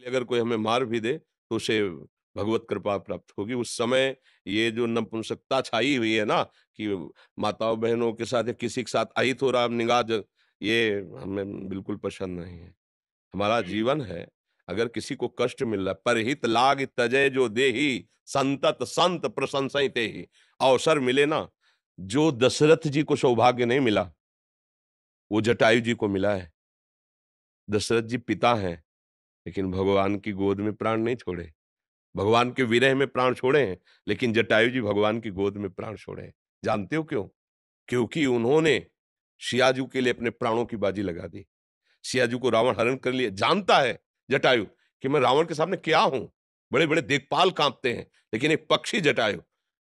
अगर कोई हमें मार भी दे तो उसे भगवत कृपा प्राप्त होगी। उस समय ये जो नपुंसकता छाई हुई है ना कि माताओं बहनों के साथ या किसी के साथ अहित हो रहा है निगाह ये हमें बिल्कुल पसंद नहीं है। हमारा जीवन है, अगर किसी को कष्ट मिल रहा है, परहित लाग तजय जो देहि संतत संत प्रशंसहि तेहि। अवसर मिले ना, जो दशरथ जी को सौभाग्य नहीं मिला वो जटायु जी को मिला है। दशरथ जी पिता हैं, लेकिन भगवान की गोद में प्राण नहीं छोड़े। भगवान के विरह में प्राण छोड़े हैं, लेकिन जटायु जी भगवान की गोद में प्राण छोड़े हैं। जानते हो क्यों? क्योंकि उन्होंने सियाजू के लिए अपने प्राणों की बाजी लगा दी। सियाजू को रावण हरण कर लिया। जानता है जटायु कि मैं रावण के सामने क्या हूं। बड़े बड़े दिक्पाल कांपते हैं, लेकिन एक पक्षी जटायु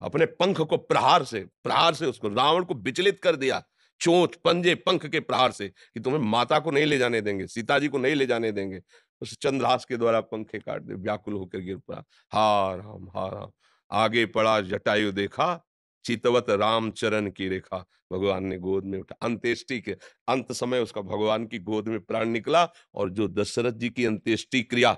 अपने पंख को प्रहार से उसको रावण को विचलित कर दिया। चोंच पंजे पंख के प्रहार से कि तुम्हें माता को नहीं ले जाने देंगे, सीता जी को नहीं ले जाने देंगे। उस चंद्रहास के द्वारा पंखे काट दे, व्याकुल होकर गिर पड़ा। हा राम आगे पड़ा जटायु देखा, चितवत राम चरण की रेखा। भगवान ने गोद में उठा। अंत्येष्टि के अंत समय उसका भगवान की गोद में प्राण निकला। और जो दशरथ जी की अंत्येष्टि क्रिया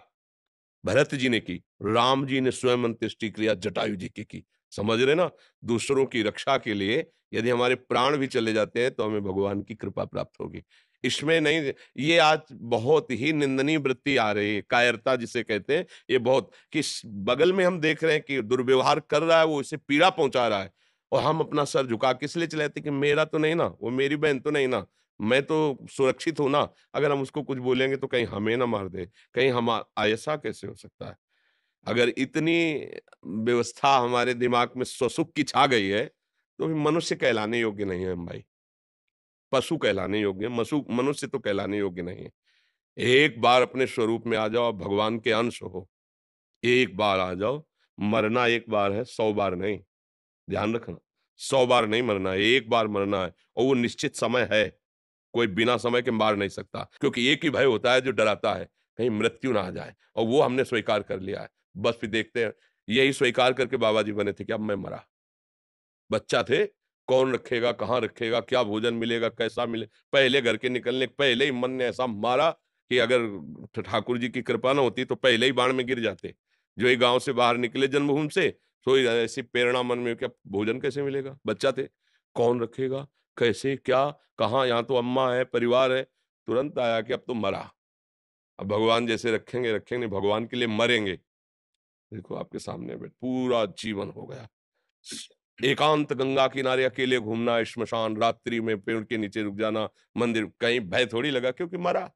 भरत जी ने की, राम जी ने स्वयं अंत्येष्टि क्रिया जटायु जी की। समझ रहे ना? दूसरों की रक्षा के लिए यदि हमारे प्राण भी चले जाते हैं तो हमें भगवान की कृपा प्राप्त होगी। इसमें नहीं, ये आज बहुत ही निंदनीय वृत्ति आ रही है, कायरता जिसे कहते हैं। ये बहुत किस बगल में हम देख रहे हैं कि दुर्व्यवहार कर रहा है, वो इसे पीड़ा पहुंचा रहा है, और हम अपना सर झुका के इसलिए चले जाते हैं कि मेरा तो नहीं ना, वो मेरी बहन तो नहीं ना, मैं तो सुरक्षित हूं ना। अगर हम उसको कुछ बोलेंगे तो कहीं हमें ना मार दे, कहीं हम ऐसा कैसे हो सकता है? अगर इतनी व्यवस्था हमारे दिमाग में स्वसुख की छा गई है, तो फिर मनुष्य कहलाने योग्य नहीं है हम भाई। पशु कहलाने योग्य है, मनुष्य तो कहलाने योग्य नहीं है। एक बार अपने स्वरूप में आ जाओ, आप भगवान के अंश हो। एक बार आ जाओ, मरना एक बार है, 100 बार नहीं। ध्यान रखना, 100 बार नहीं मरना है, एक बार मरना है, और वो निश्चित समय है। कोई बिना समय के मार नहीं सकता, क्योंकि एक ही भय होता है जो डराता है, कहीं मृत्यु ना आ जाए, और वो हमने स्वीकार कर लिया है। बस फिर देखते हैं, यही स्वीकार करके बाबा जी बने थे कि अब मैं मरा। बच्चा थे, कौन रखेगा, कहाँ रखेगा, क्या भोजन मिलेगा, कैसा मिले, पहले घर के निकलने के पहले ही मन ने ऐसा मारा कि अगर ठाकुर जी की कृपा ना होती तो पहले ही बाण में गिर जाते। जो ही गांव से बाहर निकले जन्मभूमि से, तो ही ऐसी प्रेरणा मन में, क्या भोजन कैसे मिलेगा, बच्चा थे, कौन रखेगा, कैसे, क्या, कहाँ, यहाँ तो अम्मा है, परिवार है। तुरंत आया कि अब तो मरा, अब भगवान जैसे रखेंगे रखेंगे, भगवान के लिए मरेंगे। देखो आपके सामने में पूरा जीवन हो गया। एकांत गंगा किनारे अकेले घूमना, श्मशान रात्रि में पेड़ के नीचे रुक जाना, मंदिर, कहीं भय थोड़ी लगा, क्योंकि मरा।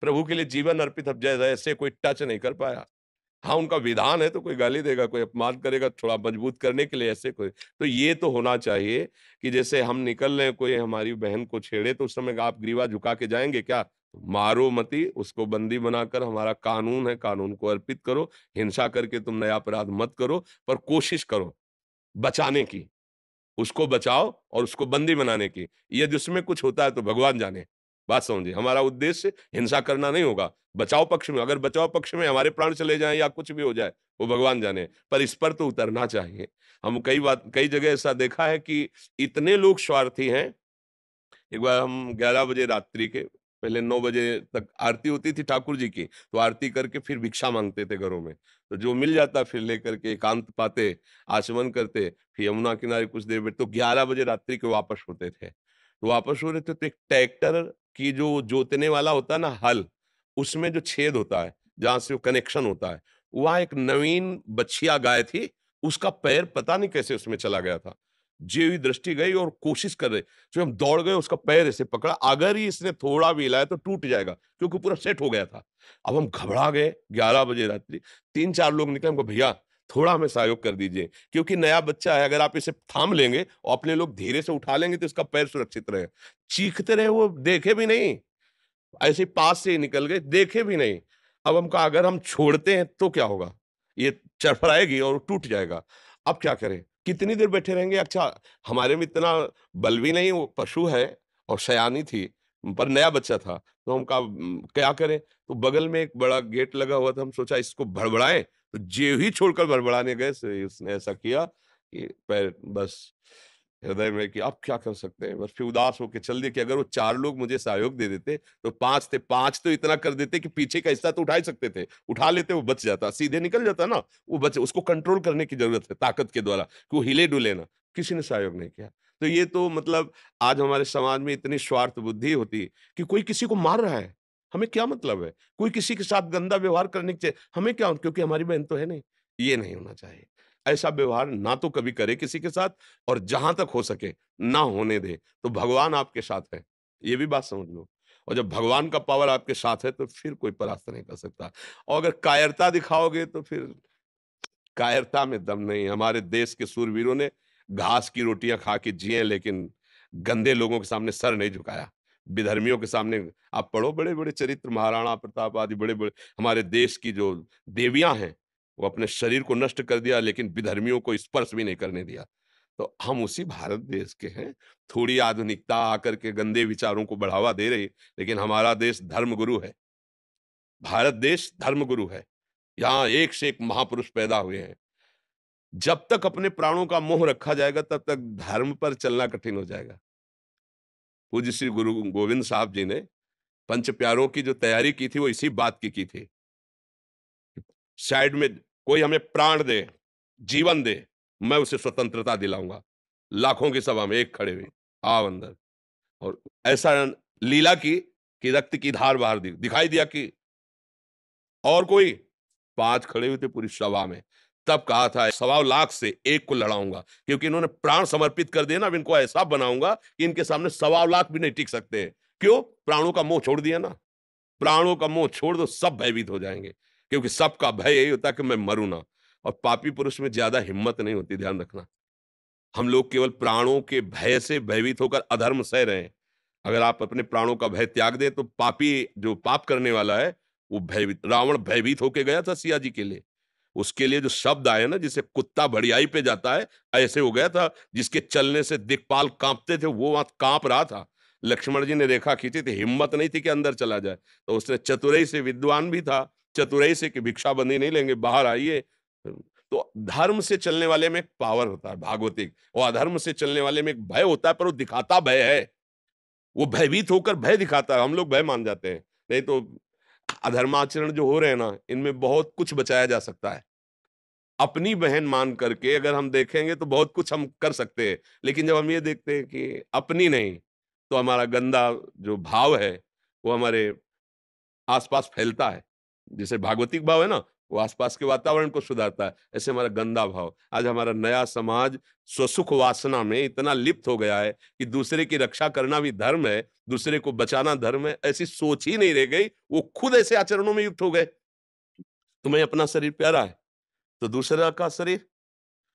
प्रभु के लिए जीवन अर्पित, अब जैसे ऐसे कोई टच नहीं कर पाया। हाँ, उनका विधान है तो कोई गाली देगा, कोई अपमान करेगा, थोड़ा मजबूत करने के लिए ऐसे कोई। तो ये तो होना चाहिए कि जैसे हम निकल रहे हैं, कोई हमारी बहन को छेड़े तो उस समय आप ग्रीवा झुका के जाएंगे क्या? मारो मती, उसको बंदी बनाकर, हमारा कानून है, कानून को अर्पित करो। हिंसा करके तुम नया अपराध मत करो, पर कोशिश करो बचाने की। उसको बचाओ और उसको बंदी बनाने की। यदि उसमें कुछ होता है तो भगवान जाने। बात समझिए, हमारा उद्देश्य हिंसा करना नहीं होगा। बचाव पक्ष में, अगर बचाव पक्ष में हमारे प्राण चले जाएँ या कुछ भी हो जाए, वो भगवान जाने। पर इस पर तो उतरना चाहिए। हम कई जगह ऐसा देखा है कि इतने लोग स्वार्थी हैं। एक बार हम 11 बजे रात्रि के, पहले 9 बजे तक आरती होती थी ठाकुर जी की, तो आरती करके फिर भिक्षा माँगते थे घरों में। तो जो मिल जाता फिर लेकर के एकांत पाते, आचमन करते, फिर यमुना किनारे कुछ देर बैठ, तो 11 बजे रात्रि को वापस होते थे। तो वापस हो रहे थे तो एक ट्रैक्टर की जो जोतने वाला होता है ना हल, उसमें जो छेद होता है, जहाँ से वो कनेक्शन होता है, वहाँ एक नवीन बछिया गाय थी, उसका पैर पता नहीं कैसे उसमें चला गया था। जी हुई दृष्टि गई और कोशिश कर रहे, जो हम दौड़ गए, उसका पैर ऐसे पकड़ा, अगर ही इसने थोड़ा भी हिलाया तो टूट जाएगा, क्योंकि पूरा सेट हो गया था। अब हम घबरा गए, 11 बजे रात्रि, 3-4 लोग निकले, हमको भैया थोड़ा हमें सहयोग कर दीजिए, क्योंकि नया बच्चा है, अगर आप इसे थाम लेंगे और अपने लोग धीरे से उठा लेंगे तो इसका पैर सुरक्षित रहेगा। चीखते रहे, वो देखे भी नहीं, ऐसे ही पास से ही निकल गए, देखे भी नहीं। अब हम कहा अगर हम छोड़ते हैं तो क्या होगा? ये चरफराएगी और टूट जाएगा। अब क्या करें? कितनी देर बैठे रहेंगे? अच्छा, हमारे में इतना बल भी नहीं, वो पशु है और सयानी थी, पर नया बच्चा था। तो हम कहा क्या करें? तो बगल में एक बड़ा गेट लगा हुआ था, हम सोचा इसको भड़बड़ाएँ, तो ज्यों ही छोड़कर भड़बड़ाने गए, से उसने ऐसा किया कि पैर बस हृदय में कि अब क्या कर सकते हैं, बस फिर उदास होके चल दिए कि अगर वो 4 लोग मुझे सहयोग दे देते तो 5 थे, 5 तो इतना कर देते कि पीछे का हिस्सा तो उठा ही सकते थे, उठा लेते वो बच जाता, सीधे निकल जाता ना, वो बच उसको कंट्रोल करने की जरूरत है ताकत के द्वारा कि वो हिले डुले ना, किसी ने सहयोग नहीं किया। तो ये तो मतलब आज हमारे समाज में इतनी स्वार्थ बुद्धि होती है कि कोई किसी को मार रहा है, हमें क्या मतलब है, कोई किसी के साथ गंदा व्यवहार करने के हमें क्या, क्योंकि हमारी बहन तो है नहीं। ये नहीं होना चाहिए, ऐसा व्यवहार ना तो कभी करे किसी के साथ, और जहां तक हो सके ना होने दे, तो भगवान आपके साथ है, ये भी बात समझ लो। और जब भगवान का पावर आपके साथ है तो फिर कोई परास्त नहीं कर सकता। और अगर कायरता दिखाओगे तो फिर कायरता में दम नहीं। हमारे देश के शूरवीरों ने घास की रोटियां खा के जिए, लेकिन गंदे लोगों के सामने सर नहीं झुकाया। विधर्मियों के सामने आप पढ़ो, बड़े-बड़े चरित्र, महाराणा प्रताप आदि बड़े-बड़े हमारे देश की जो देवियाँ हैं, वो अपने शरीर को नष्ट कर दिया, लेकिन विधर्मियों को स्पर्श भी नहीं करने दिया। तो हम उसी भारत देश के हैं। थोड़ी आधुनिकता आकर के गंदे विचारों को बढ़ावा दे रही, लेकिन हमारा देश धर्मगुरु है। भारत देश धर्मगुरु है। यहाँ एक से एक महापुरुष पैदा हुए हैं। जब तक अपने प्राणों का मोह रखा जाएगा, तब तक धर्म पर चलना कठिन हो जाएगा। पूज्य श्री गुरु गोविंद साहब जी ने पंच प्यारों की जो तैयारी की थी, वो इसी बात की थी। साइड में कोई हमें प्राण दे, जीवन दे, मैं उसे स्वतंत्रता दिलाऊँगा। लाखों की सभा में एक खड़े हुए, आओ अंदर। और ऐसा लीला की कि रक्त की धार बहा दी। दिखाई दिया कि और कोई 5 खड़े हुए थे पूरी सभा में। तब कहा था 1.25 लाख से 1 को लड़ाऊँगा, क्योंकि इन्होंने प्राण समर्पित कर दिए ना, अब इनको ऐसा बनाऊँगा कि इनके सामने 1.25 लाख भी नहीं टिक सकते। क्यों? प्राणों का मोह छोड़ दिया ना। प्राणों का मोह छोड़ दो, सब भयभीत हो जाएँगे, क्योंकि सबका भय यही होता है कि मैं मरूँ ना। और पापी पुरुष में ज़्यादा हिम्मत नहीं होती, ध्यान रखना। हम लोग केवल प्राणों के भय से भयभीत होकर अधर्म सह रहे हैं। अगर आप अपने प्राणों का भय त्याग दें, तो पापी जो पाप करने वाला है, वो भयभीत, रावण भयभीत होके गया था सिया जी के लिए। उसके लिए जो शब्द आए ना, जिसे कुत्ता बढ़ियाई पे जाता है, ऐसे हो गया था। जिसके चलने से दिक्पाल काँपते थे, वो वहाँ काँप रहा था। लक्ष्मण जी ने रेखा खींची थी, हिम्मत नहीं थी कि अंदर चला जाए। तो उसने चतुराई से, विद्वान भी था, चतुराई से कि भिक्षाबंदी नहीं लेंगे, बाहर आइए। तो धर्म से चलने वाले में एक पावर होता है भागवतिक, और अधर्म से चलने वाले में एक भय होता है, पर वो दिखाता भय है। वो भयभीत होकर भय दिखाता है, हम लोग भय मान जाते हैं। नहीं तो अधर्माचरण जो हो रहे हैं ना, इनमें बहुत कुछ बचाया जा सकता है। अपनी बहन मान करके अगर हम देखेंगे तो बहुत कुछ हम कर सकते हैं, लेकिन जब हम ये देखते हैं कि अपनी नहीं, तो हमारा गंदा जो भाव है, वो हमारे आस-पास फैलता है। जैसे भागवतिक भाव है ना, वो आस-पास के वातावरण को सुधारता है, ऐसे हमारा गंदा भाव। आज हमारा नया समाज स्वसुख वासना में इतना लिप्त हो गया है कि दूसरे की रक्षा करना भी धर्म है, दूसरे को बचाना धर्म है, ऐसी सोच ही नहीं रह गई। वो खुद ऐसे आचरणों में युक्त हो गए। तुम्हें अपना शरीर प्यारा है, तो दूसरा का शरीर,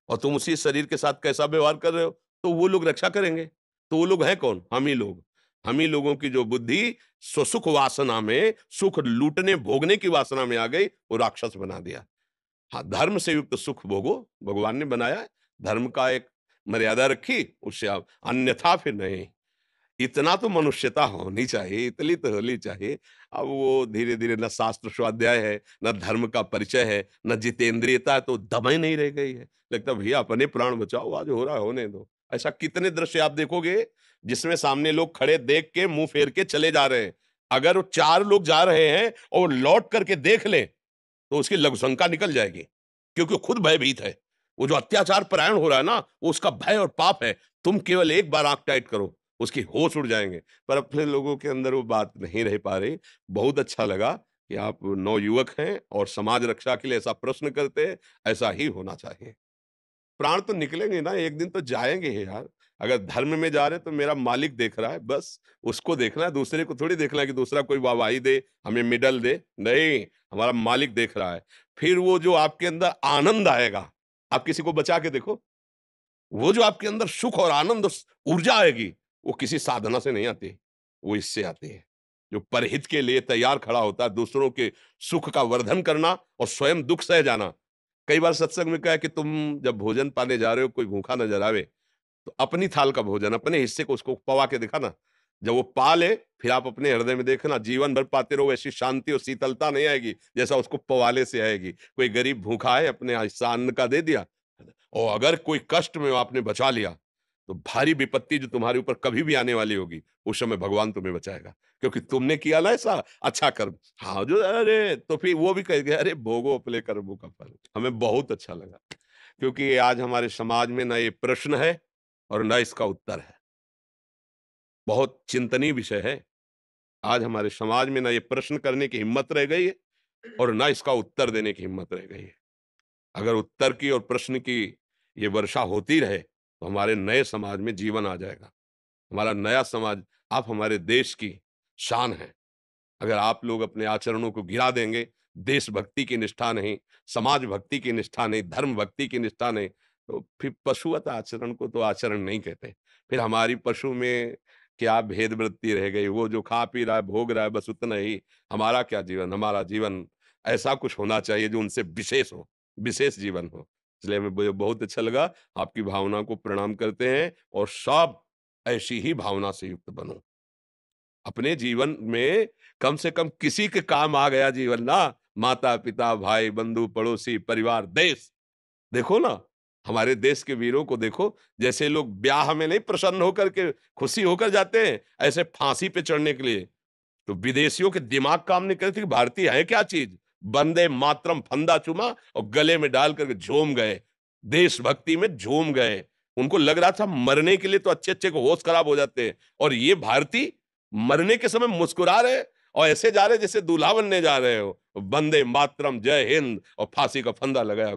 और तुम उसी शरीर के साथ कैसा व्यवहार कर रहे हो, तो वो लोग रक्षा करेंगे। तो वो लोग हैं कौन? हम ही लोग। हम ही लोगों की जो बुद्धि स्वसुख वासना में, सुख लूटने भोगने की वासना में आ गई, वो राक्षस बना दिया। हाँ, धर्म से युक्त सुख भोगो, भगवान ने बनाया है। धर्म का एक मर्यादा रखी, उससे आप, अन्यथा फिर नहीं। इतना तो मनुष्यता होनी चाहिए, इतनी तो होनी चाहिए। अब वो धीरे-धीरे न शास्त्र स्वाध्याय है, न धर्म का परिचय है, न जितेंद्रियता है, तो दम ही नहीं रह गई है। लगता है भैया अपने प्राण बचाओ, आज हो रहा है होने दो। ऐसा कितने दृश्य आप देखोगे, जिसमें सामने लोग खड़े देख के मुँह फेर के चले जा रहे हैं। अगर वो 4 लोग जा रहे हैं और वो लौट करके देख लें, तो उसकी लघुशंका निकल जाएगी, क्योंकि वो खुद भयभीत है। वो जो अत्याचार परायण हो रहा है ना, वो उसका भय और पाप है। तुम केवल एक बार आँख टाइट करो, उसकी होश उड़ जाएँगे। पर अपने लोगों के अंदर वो बात नहीं रह पा रही। बहुत अच्छा लगा कि आप नवयुवक हैं और समाज रक्षा के लिए ऐसा प्रश्न करते हैं, ऐसा ही होना चाहिए। प्राण तो निकलेंगे ना, एक दिन तो जाएँगे ही यार। अगर धर्म में जा रहे हैं तो मेरा मालिक देख रहा है, बस उसको देखना है, दूसरे को थोड़ी देखना है कि दूसरा कोई वाहवाही दे, हमें मेडल दे। नहीं, हमारा मालिक देख रहा है। फिर वो जो आपके अंदर आनंद आएगा, आप किसी को बचा के देखो, वो जो आपके अंदर सुख और आनंद ऊर्जा आएगी, वो किसी साधना से नहीं आती, वो इससे आती है। जो परहित के लिए तैयार खड़ा होता है, दूसरों के सुख का वर्धन करना और स्वयं दुःख सह जाना। कई बार सत्संग में कहा है कि तुम जब भोजन पाने जा रहे हो, कोई भूखा नजर आवे, तो अपनी थाल का भोजन, अपने हिस्से को उसको पवा के दिखाना। जब वो पा ले, फिर आप अपने हृदय में देखना, जीवन भर पाते रहो, ऐसी शांति और शीतलता नहीं आएगी, जैसा उसको पवाले से आएगी। कोई गरीब भूखा है, अपने हिस्सा अन्न का दे दिया, और अगर कोई कष्ट में आपने बचा लिया, तो भारी विपत्ति जो तुम्हारे ऊपर कभी भी आने वाली होगी, उस समय भगवान तुम्हें बचाएगा। क्योंकि तुमने किया ना ऐसा अच्छा कर्म। हाँ, जो अरे तो फिर वो भी कहेंगे अरे भोगो अपने कर्मों का फल। हमें बहुत अच्छा लगा, क्योंकि आज हमारे समाज में ना ये प्रश्न है और ना इसका उत्तर है। बहुत चिंतनीय विषय है। आज हमारे समाज में ना ये प्रश्न करने की हिम्मत रह गई है और ना इसका उत्तर देने की हिम्मत रह गई है। अगर उत्तर की और प्रश्न की ये वर्षा होती रहे, तो हमारे नए समाज में जीवन आ जाएगा। हमारा नया समाज, आप हमारे देश की शान हैं। अगर आप लोग अपने आचरणों को गिरा देंगे, देशभक्ति की निष्ठा नहीं, समाज भक्ति की निष्ठा नहीं, धर्म भक्ति की निष्ठा नहीं, तो फिर पशुवत आचरण को तो आचरण नहीं कहते। फिर हमारी पशु में क्या भेद वृत्ति रह गई? वो जो खा पी रहा है, भोग रहा है, बस उतना ही। हमारा क्या जीवन? हमारा जीवन ऐसा कुछ होना चाहिए जो उनसे विशेष हो, विशेष जीवन हो। इसलिए हमें मुझे बहुत अच्छा लगा। आपकी भावना को प्रणाम करते हैं और सब ऐसी ही भावना से युक्त बनो। अपने जीवन में कम से कम किसी के काम आ गया जीवन ना, माता-पिता, भाई, बंधु, पड़ोसी, परिवार, देश। देखो ना, हमारे देश के वीरों को देखो, जैसे लोग ब्याह में नहीं प्रसन्न होकर के खुशी होकर जाते हैं, ऐसे फांसी पे चढ़ने के लिए। तो विदेशियों के दिमाग काम नहीं करते कि भारतीय है क्या चीज? वंदे मातरम फंदा चूमा और गले में डाल करके झूम गए। देशभक्ति में झूम गए। उनको लग रहा था मरने के लिए तो अच्छे-अच्छे को होश खराब हो जाते हैं और ये भारतीय मरने के समय मुस्कुरा रहे हैं और ऐसे जा रहे हैं जैसे दूल्हा बनने जा रहे हो। वंदे मातरम, जय हिंद और फांसी का फंदा लगाया।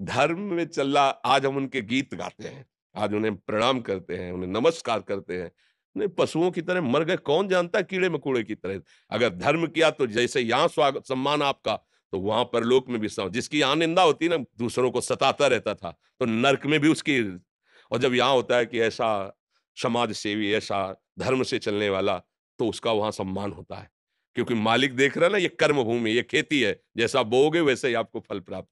धर्म में चल रहा, आज हम उनके गीत गाते हैं, आज उन्हें प्रणाम करते हैं, उन्हें नमस्कार करते हैं। नहीं, पशुओं की तरह मर गए, कौन जानता है कीड़े-मकोड़े की तरह। अगर धर्म किया तो जैसे यहाँ स्वागत सम्मान आपका, तो वहाँ परलोक में भी जिसकी यहाँ निंदा होती है ना, दूसरों को सताता रहता था, तो नर्क में भी उसकी। और जब यहाँ होता है कि ऐसा समाज सेवी, ऐसा धर्म से चलने वाला, तो उसका वहाँ सम्मान होता है। क्योंकि मालिक देख रहा है ना, ये कर्म भूमि, ये खेती है, जैसा बोओगे वैसे ही आपको फल प्राप्त हो।